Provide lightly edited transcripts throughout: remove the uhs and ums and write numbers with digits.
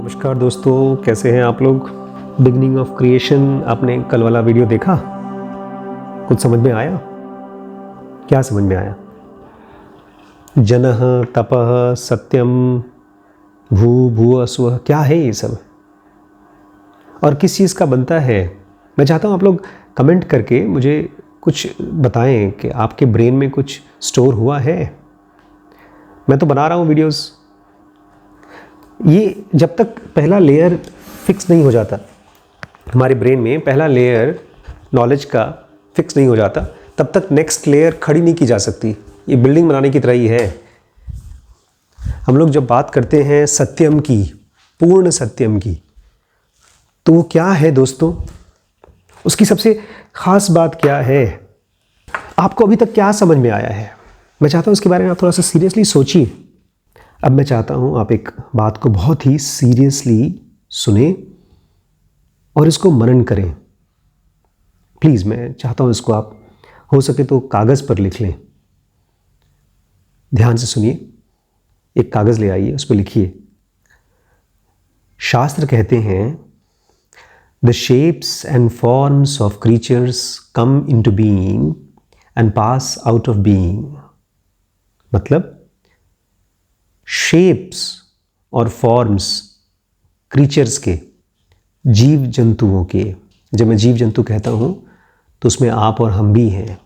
नमस्कार दोस्तों, कैसे हैं आप लोग। बिगनिंग ऑफ क्रिएशन आपने कल वाला वीडियो देखा? कुछ समझ में आया? क्या समझ में आया? जनः तपः सत्यम भूः स्वः, क्या है ये सब और किस चीज़ का बनता है? मैं चाहता हूँ आप लोग कमेंट करके मुझे कुछ बताएं कि आपके ब्रेन में कुछ स्टोर हुआ है। मैं तो बना रहा हूँ वीडियोस। ये जब तक पहला लेयर फिक्स नहीं हो जाता, हमारे ब्रेन में पहला लेयर नॉलेज का फिक्स नहीं हो जाता, तब तक नेक्स्ट लेयर खड़ी नहीं की जा सकती। ये बिल्डिंग बनाने की तरह ही है। हम लोग जब बात करते हैं सत्यम की, पूर्ण सत्यम की, तो वो क्या है दोस्तों? उसकी सबसे खास बात क्या है? आपको अभी तक क्या समझ में आया है? मैं चाहता हूँ इसके बारे में आप थोड़ा सा सीरियसली सोचिए। अब मैं चाहता हूँ आप एक बात को बहुत ही सीरियसली सुने और इसको मनन करें। प्लीज़, मैं चाहता हूँ इसको आप हो सके तो कागज़ पर लिख लें। ध्यान से सुनिए। एक कागज़ ले आइए, उस पर लिखिए। शास्त्र कहते हैं the shapes and forms of creatures come into being and pass out of being. मतलब शेप्स और फॉर्म्स क्रीचर्स के, जीव जंतुओं के। जब मैं जीव जंतु कहता हूँ तो उसमें आप और हम भी हैं।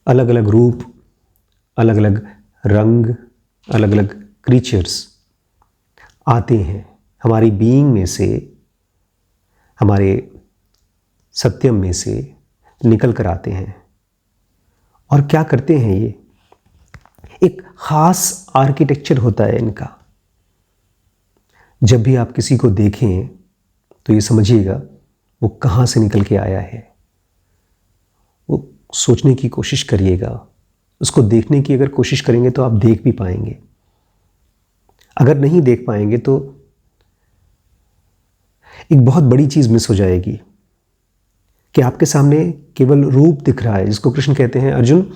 अलग अलग रूप, अलग अलग रंग, अलग अलग क्रीचर्स आते हैं हमारी बीइंग में से, हमारे सत्यम में से निकल कर आते हैं। और क्या करते हैं ये? एक ख़ास आर्किटेक्चर होता है इनका। जब भी आप किसी को देखें तो ये समझिएगा वो कहाँ से निकल के आया है। वो सोचने की कोशिश करिएगा। उसको देखने की अगर कोशिश करेंगे तो आप देख भी पाएंगे। अगर नहीं देख पाएंगे तो एक बहुत बड़ी चीज़ मिस हो जाएगी कि आपके सामने केवल रूप दिख रहा है, जिसको कृष्ण कहते हैं अर्जुन,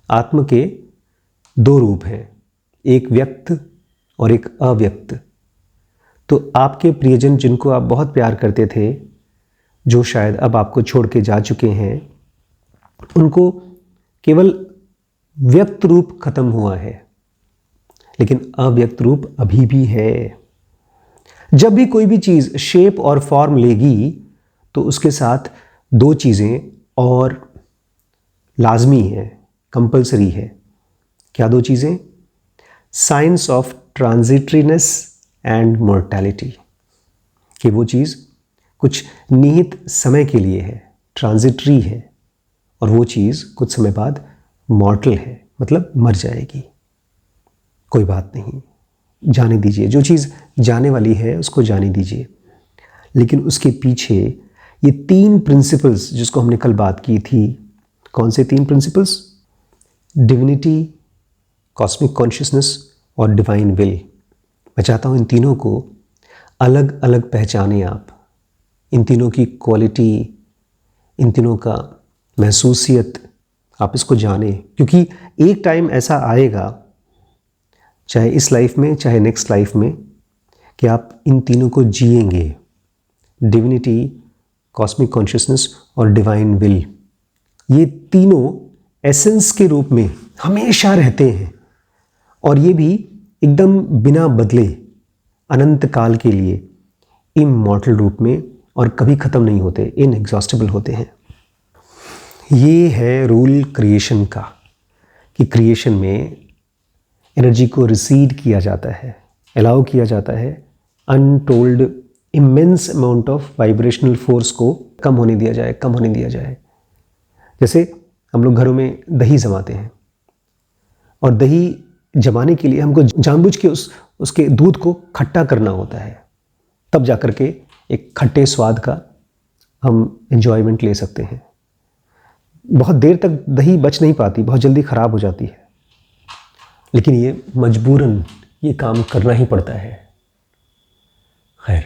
आत्म के दो रूप हैं, एक व्यक्त और एक अव्यक्त। तो आपके प्रियजन जिनको आप बहुत प्यार करते थे, जो शायद अब आपको छोड़ के जा चुके हैं, उनको केवल व्यक्त रूप खत्म हुआ है, लेकिन अव्यक्त रूप अभी भी है। जब भी कोई भी चीज़ शेप और फॉर्म लेगी तो उसके साथ दो चीज़ें और लाजमी है, कंपलसरी है। क्या दो चीज़ें? साइंस ऑफ ट्रांजिटरीनेस एंड मोर्टैलिटी, कि वो चीज़ कुछ निहित समय के लिए है, ट्रांजिटरी है, और वो चीज़ कुछ समय बाद मॉर्टल है, मतलब मर जाएगी। कोई बात नहीं, जाने दीजिए। जो चीज़ जाने वाली है उसको जाने दीजिए। लेकिन उसके पीछे ये तीन प्रिंसिपल्स जिसको हमने कल बात की थी, कौन से तीन प्रिंसिपल्स? डिविनिटी, कॉस्मिक कॉन्शियसनेस और डिवाइन विल। मैं चाहता हूँ इन तीनों को अलग अलग पहचानें आप। इन तीनों की क्वालिटी, इन तीनों का महसूसियत आप इसको जानें, क्योंकि एक टाइम ऐसा आएगा, चाहे इस लाइफ में चाहे नेक्स्ट लाइफ में, कि आप इन तीनों को जिएंगे। डिविनिटी, कॉस्मिक कॉन्शियसनेस और डिवाइन विल, ये तीनों एसेंस के रूप में हमेशा रहते हैं, और ये भी एकदम बिना बदले, अनंत काल के लिए, इमॉर्टल रूप में, और कभी ख़त्म नहीं होते, इनएग्जॉस्टिबल होते हैं। ये है रूल क्रिएशन का, कि क्रिएशन में एनर्जी को रिसीड किया जाता है, अलाउ किया जाता है। Untold immense amount of vibrational force को कम होने दिया जाए, कम होने दिया जाए। जैसे हम लोग घरों में दही जमाते हैं, और दही जमाने के लिए हमको जानबूझ के उसके दूध को खट्टा करना होता है, तब जाकर के एक खट्टे स्वाद का हम एंजॉयमेंट ले सकते हैं। बहुत देर तक दही बच नहीं पाती, बहुत जल्दी ख़राब हो जाती है, लेकिन ये मजबूरन ये काम करना ही पड़ता है। खैर,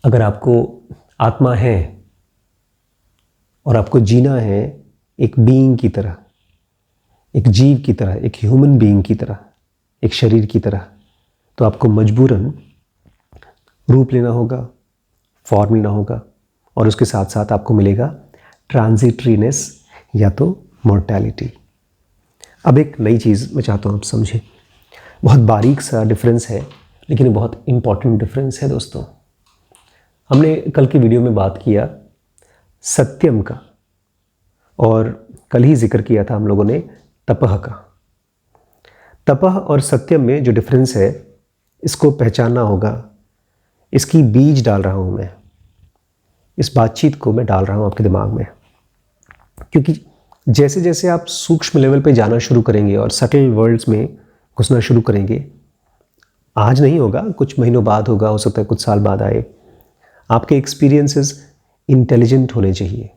अगर आपको आत्मा है और आपको जीना है एक बीइंग की तरह, एक जीव की तरह, एक ह्यूमन बीइंग की तरह, एक शरीर की तरह, तो आपको मजबूरन रूप लेना होगा, फॉर्म लेना होगा, और उसके साथ साथ आपको मिलेगा ट्रांजिटरीनेस या तो मॉर्टैलिटी। अब एक नई चीज़ मैं चाहता हूँ आप समझें, बहुत बारीक सा डिफरेंस है लेकिन बहुत इम्पॉर्टेंट डिफरेंस है दोस्तों। हमने कल की वीडियो में बात किया सत्यम का, और कल ही जिक्र किया था हम लोगों ने तपह का। तपह और सत्यम में जो डिफरेंस है इसको पहचानना होगा। इसकी बीज डाल रहा हूँ मैं, इस बातचीत को मैं डाल रहा हूँ आपके दिमाग में, क्योंकि जैसे जैसे आप सूक्ष्म लेवल पे जाना शुरू करेंगे और सटल वर्ल्ड्स में घुसना शुरू करेंगे, आज नहीं होगा, कुछ महीनों बाद होगा, हो सकता है कुछ साल बाद आए, आपके एक्सपीरियंसेस इंटेलिजेंट होने चाहिए,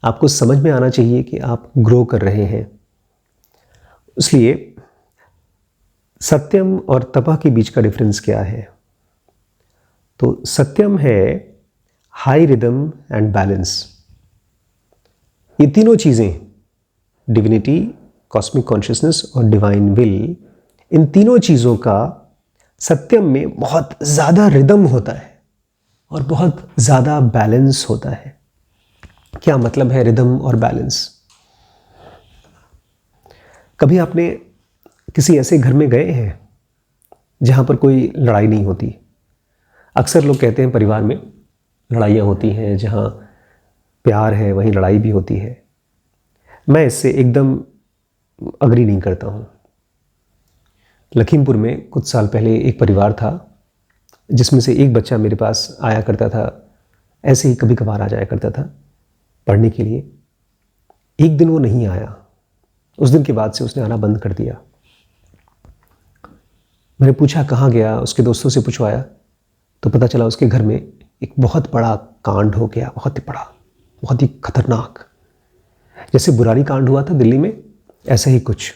आपको समझ में आना चाहिए कि आप ग्रो कर रहे हैं। इसलिए सत्यम और तपह के बीच का डिफरेंस क्या है? तो सत्यम है हाई रिदम एंड बैलेंस। ये तीनों चीज़ें, डिविनिटी, कॉस्मिक कॉन्शियसनेस और डिवाइन विल, इन तीनों चीज़ों का सत्यम में बहुत ज़्यादा रिदम होता है और बहुत ज़्यादा बैलेंस होता है। क्या मतलब है रिदम और बैलेंस? कभी आपने किसी ऐसे घर में गए हैं जहाँ पर कोई लड़ाई नहीं होती? अक्सर लोग कहते हैं परिवार में लड़ाइयाँ होती हैं, जहाँ प्यार है वहीं लड़ाई भी होती है। मैं इससे एकदम अग्री नहीं करता हूँ। लखीमपुर में कुछ साल पहले एक परिवार था जिसमें से एक बच्चा मेरे पास आया करता था, ऐसे ही कभी कभार आ जाया करता था पढ़ने के लिए। एक दिन वो नहीं आया, उस दिन के बाद से उसने आना बंद कर दिया। मैंने पूछा कहाँ गया, उसके दोस्तों से पूछवाया तो पता चला उसके घर में एक बहुत बड़ा कांड हो गया, बहुत ही बड़ा, बहुत ही खतरनाक। जैसे बुरारी कांड हुआ था दिल्ली में, ऐसा ही कुछ।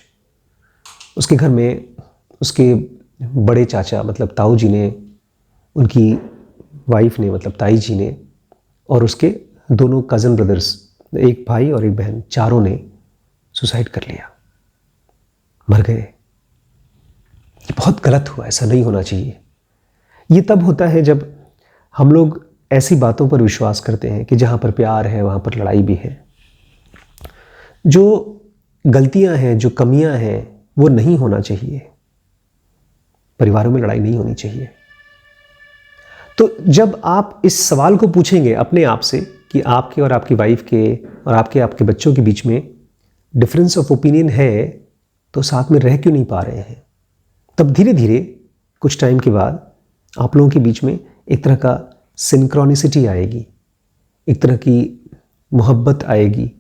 उसके घर में उसके बड़े चाचा मतलब ताऊ जी ने, उनकी वाइफ ने मतलब ताई जी ने, और उसके दोनों कज़न ब्रदर्स, एक भाई और एक बहन, चारों ने सुसाइड कर लिया, मर गए। ये बहुत गलत हुआ, ऐसा नहीं होना चाहिए। ये तब होता है जब हम लोग ऐसी बातों पर विश्वास करते हैं कि जहाँ पर प्यार है वहाँ पर लड़ाई भी है। जो गलतियाँ हैं, जो कमियाँ हैं, वो नहीं होना चाहिए। परिवारों में लड़ाई नहीं होनी चाहिए। तो जब आप इस सवाल को पूछेंगे अपने आप से कि आपके और आपकी वाइफ के और आपके बच्चों के बीच में डिफरेंस ऑफ ओपिनियन है, तो साथ में रह क्यों नहीं पा रहे हैं? तब धीरे धीरे कुछ टाइम के बाद आप लोगों के बीच में एक तरह का सिंक्रोनिसिटी आएगी, एक तरह की मोहब्बत आएगी।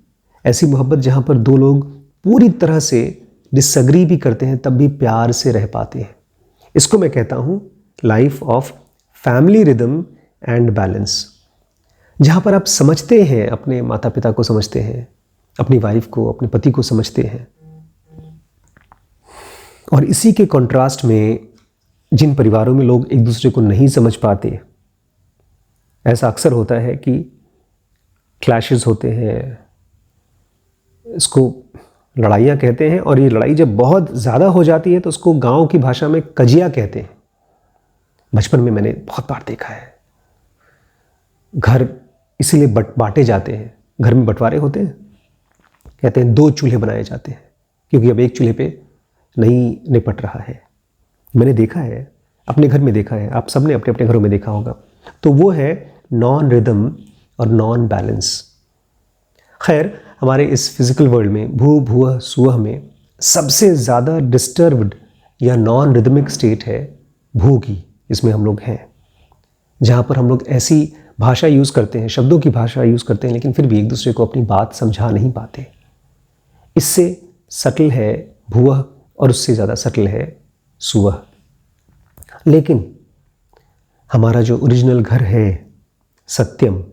ऐसी मोहब्बत जहाँ पर दो लोग पूरी तरह से डिसएग्री भी करते हैं तब भी प्यार से रह पाते हैं। इसको मैं कहता हूँ life of family rhythm and balance, जहाँ पर आप समझते हैं, अपने माता पिता को समझते हैं, अपनी वाइफ को, अपने पति को समझते हैं। और इसी के कॉन्ट्रास्ट में जिन परिवारों में लोग एक दूसरे को नहीं समझ पाते, ऐसा अक्सर होता है कि क्लैशेस होते हैं, इसको लड़ाइयाँ कहते हैं। और ये लड़ाई जब बहुत ज़्यादा हो जाती है तो उसको गांव की भाषा में कजिया कहते हैं। बचपन में मैंने बहुत बार देखा है। घर इसीलिए बांटे जाते हैं, घर में बंटवारे होते हैं, कहते हैं 2 चूल्हे बनाए जाते हैं क्योंकि अब एक चूल्हे पे नहीं निपट रहा है। मैंने देखा है, अपने घर में देखा है, आप सबने अपने अपने घरों में देखा होगा। तो वो है नॉन रिदम और नॉन बैलेंस। खैर, हमारे इस फिजिकल वर्ल्ड में भू भुवः सुवह में सबसे ज़्यादा डिस्टर्ब्ड या नॉन रिदमिक स्टेट है भू की, इसमें हम लोग हैं, जहाँ पर हम लोग ऐसी भाषा यूज़ करते हैं, शब्दों की भाषा यूज़ करते हैं, लेकिन फिर भी एक दूसरे को अपनी बात समझा नहीं पाते। इससे सटल है भुवः और उससे ज़्यादा सटल है सुवह। लेकिन हमारा जो ओरिजिनल घर है सत्यम,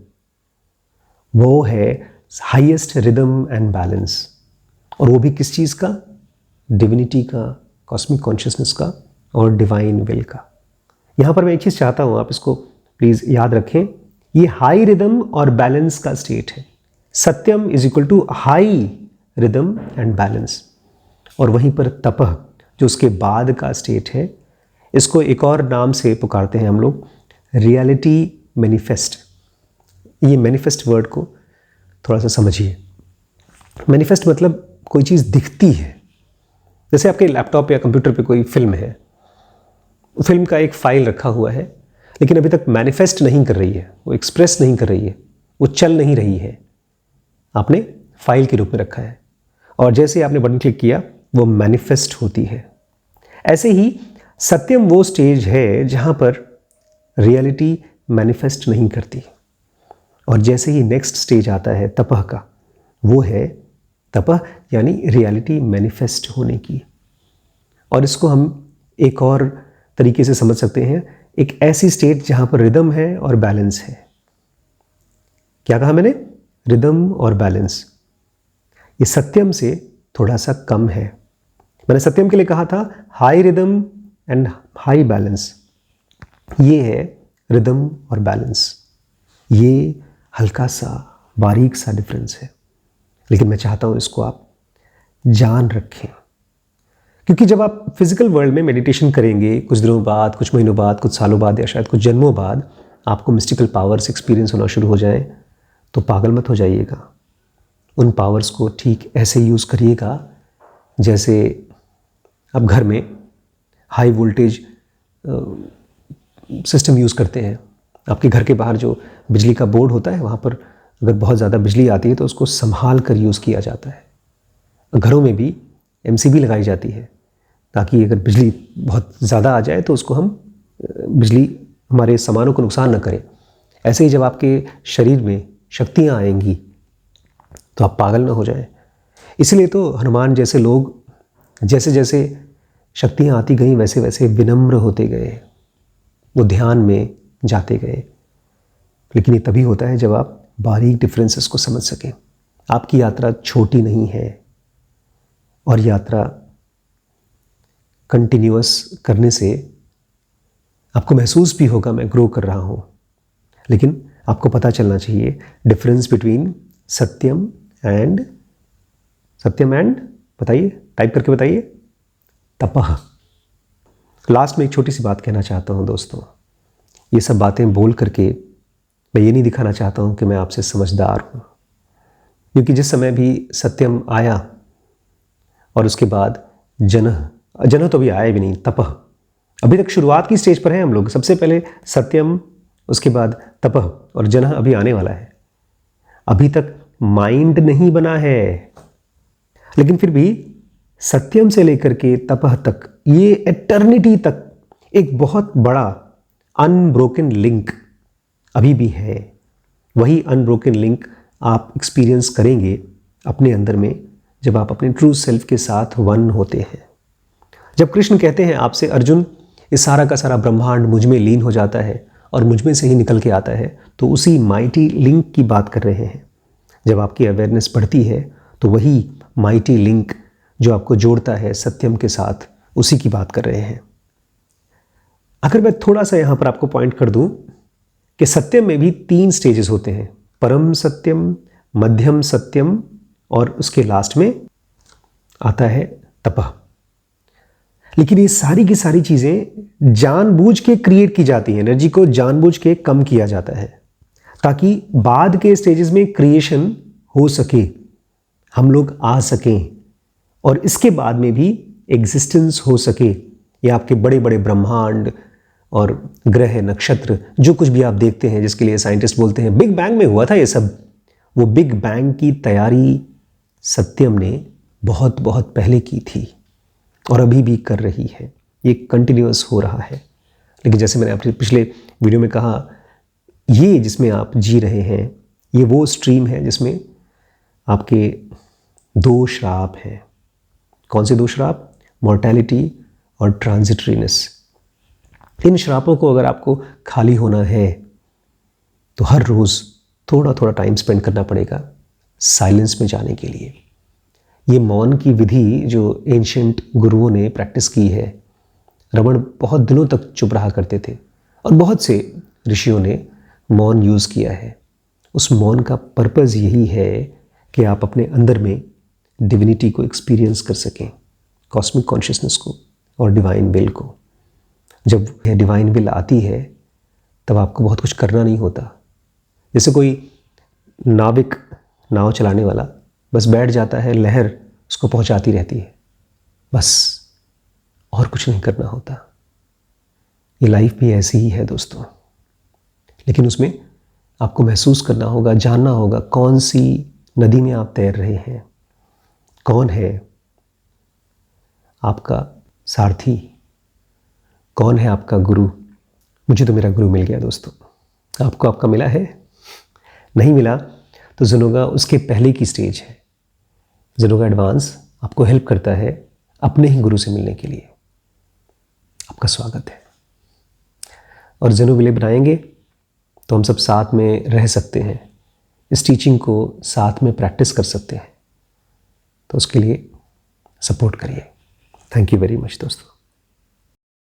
वो है हाईएस्ट रिदम एंड बैलेंस। और वो भी किस चीज़ का? डिविनिटी का, कॉस्मिक कॉन्शियसनेस का और डिवाइन विल का। यहाँ पर मैं एक चीज़ चाहता हूँ, आप इसको प्लीज़ याद रखें। ये हाई रिदम और बैलेंस का स्टेट है। Satyam is equal to high rhythm and balance. और वहीं पर तपह, जो उसके बाद का स्टेट है, इसको एक और नाम से पुकारते हैं हम लोग, रियलिटी मैनिफेस्ट। ये मैनिफेस्ट वर्ड को थोड़ा सा समझिए। मैनिफेस्ट मतलब कोई चीज़ दिखती है। जैसे आपके लैपटॉप या कंप्यूटर पे कोई फिल्म है, फिल्म का एक फाइल रखा हुआ है, लेकिन अभी तक मैनिफेस्ट नहीं कर रही है, वो एक्सप्रेस नहीं कर रही है, वो चल नहीं रही है। आपने फाइल के रूप में रखा है और जैसे आपने बटन क्लिक किया वो मैनिफेस्ट होती है। ऐसे ही सत्यम वो स्टेज है जहाँ पर रियलिटी मैनिफेस्ट नहीं करती। और जैसे ही नेक्स्ट स्टेज आता है तपह का, वो है तपह यानी रियलिटी मैनिफेस्ट होने की। और इसको हम एक और तरीके से समझ सकते हैं, एक ऐसी स्टेट जहाँ पर रिदम है और बैलेंस है। क्या कहा मैंने? रिदम और बैलेंस। ये सत्यम से थोड़ा सा कम है। मैंने सत्यम के लिए कहा था high rhythm and high balance. ये है रिदम और बैलेंस। ये हल्का सा बारीक सा डिफरेंस है, लेकिन मैं चाहता हूं इसको आप जान रखें, क्योंकि जब आप फिजिकल वर्ल्ड में मेडिटेशन करेंगे कुछ दिनों बाद, कुछ महीनों बाद, कुछ सालों बाद या शायद कुछ जन्मों बाद आपको मिस्टिकल पावर्स एक्सपीरियंस होना शुरू हो जाए, तो पागल मत हो जाइएगा। उन पावर्स को ठीक ऐसे यूज़ करिएगा जैसे आप घर में हाई वोल्टेज सिस्टम यूज़ करते हैं। आपके घर के बाहर जो बिजली का बोर्ड होता है, वहाँ पर अगर बहुत ज़्यादा बिजली आती है तो उसको संभाल कर यूज़ किया जाता है। घरों में भी MCB लगाई जाती है ताकि अगर बिजली बहुत ज़्यादा आ जाए तो उसको हम बिजली हमारे सामानों को नुकसान न करे। ऐसे ही जब आपके शरीर में शक्तियाँ आएंगी तो आप पागल ना हो जाएं। इसलिए तो हनुमान जैसे लोग जैसे जैसे शक्तियाँ आती गईं वैसे वैसे विनम्र होते गए, वो ध्यान में जाते गए। लेकिन ये तभी होता है जब आप बारीक डिफरेंसेस को समझ सकें। आपकी यात्रा छोटी नहीं है और यात्रा कंटिन्यूअस करने से आपको महसूस भी होगा मैं ग्रो कर रहा हूँ, लेकिन आपको पता चलना चाहिए डिफरेंस बिटवीन सत्यम एंड बताइए, टाइप करके बताइए, तपह। लास्ट में एक छोटी सी बात कहना चाहता हूँ दोस्तों। ये सब बातें बोल करके मैं ये नहीं दिखाना चाहता हूँ कि मैं आपसे समझदार हूँ, क्योंकि जिस समय भी सत्यम आया और उसके बाद जनह तो अभी आया भी नहीं, तपह। अभी तक शुरुआत की स्टेज पर हैं हम लोग। सबसे पहले सत्यम, उसके बाद तपह और जनह अभी आने वाला है। अभी तक माइंड नहीं बना है, लेकिन फिर भी सत्यम से लेकर के तपह तक, ये एटर्निटी तक एक बहुत बड़ा अनब्रोकन लिंक अभी भी है। वही अनब्रोकन लिंक आप एक्सपीरियंस करेंगे अपने अंदर में जब आप अपने ट्रू सेल्फ के साथ वन होते हैं। जब कृष्ण कहते हैं आपसे, अर्जुन ये सारा का सारा ब्रह्मांड मुझ में लीन हो जाता है और मुझ में से ही निकल के आता है, तो उसी माइटी लिंक की बात कर रहे हैं। जब आपकी अवेयरनेस बढ़ती है तो वही माइटी लिंक जो आपको जोड़ता है सत्यम के साथ, उसी की बात कर रहे हैं। अगर मैं थोड़ा सा यहाँ पर आपको पॉइंट कर दूं कि सत्यम में भी 3 स्टेजेस होते हैं, परम सत्यम, मध्यम सत्यम और उसके लास्ट में आता है तपह। लेकिन ये सारी की सारी चीज़ें जानबूझ के क्रिएट की जाती हैं, एनर्जी को जानबूझ के कम किया जाता है ताकि बाद के स्टेजेस में क्रिएशन हो सके, हम लोग आ सकें और इसके बाद में भी एग्जिस्टेंस हो सके। ये आपके बड़े बड़े ब्रह्मांड और ग्रह, नक्षत्र, जो कुछ भी आप देखते हैं, जिसके लिए साइंटिस्ट बोलते हैं बिग बैंग में हुआ था ये सब, वो बिग बैंग की तैयारी सत्यम ने बहुत बहुत पहले की थी और अभी भी कर रही है। ये कंटिन्यूअस हो रहा है। लेकिन जैसे मैंने अपने पिछले वीडियो में कहा, ये जिसमें आप जी रहे हैं, ये वो स्ट्रीम है जिसमें आपके 2 श्राप हैं। कौन से 2 श्राप? मॉर्टैलिटी और ट्रांजिटरीनेस। इन श्रापों को अगर आपको खाली होना है तो हर रोज़ थोड़ा थोड़ा टाइम स्पेंड करना पड़ेगा साइलेंस में जाने के लिए। ये मौन की विधि जो एंशिएंट गुरुओं ने प्रैक्टिस की है, रमण बहुत दिनों तक चुप रहा करते थे और बहुत से ऋषियों ने मौन यूज़ किया है। उस मौन का पर्पज़ यही है कि आप अपने अंदर में डिविनिटी को एक्सपीरियंस कर सकें, कॉस्मिक कॉन्शियसनेस को और डिवाइन विल को। जब यह डिवाइन विल आती है तब आपको बहुत कुछ करना नहीं होता। जैसे कोई नाविक, नाव चलाने वाला बस बैठ जाता है, लहर उसको पहुंचाती रहती है, बस, और कुछ नहीं करना होता। ये लाइफ भी ऐसी ही है दोस्तों, लेकिन उसमें आपको महसूस करना होगा, जानना होगा कौन सी नदी में आप तैर रहे हैं, कौन है आपका सारथी, कौन है आपका गुरु। मुझे तो मेरा गुरु मिल गया दोस्तों। आपको आपका मिला है? नहीं मिला तो ज़ेनोगा उसके पहले की स्टेज है। ज़ेनोगा एडवांस आपको हेल्प करता है अपने ही गुरु से मिलने के लिए। आपका स्वागत है। और ज़ेनोविले बनाएंगे तो हम सब साथ में रह सकते हैं, इस टीचिंग को साथ में प्रैक्टिस कर सकते हैं। तो उसके लिए सपोर्ट करिए। थैंक यू वेरी मच दोस्तों।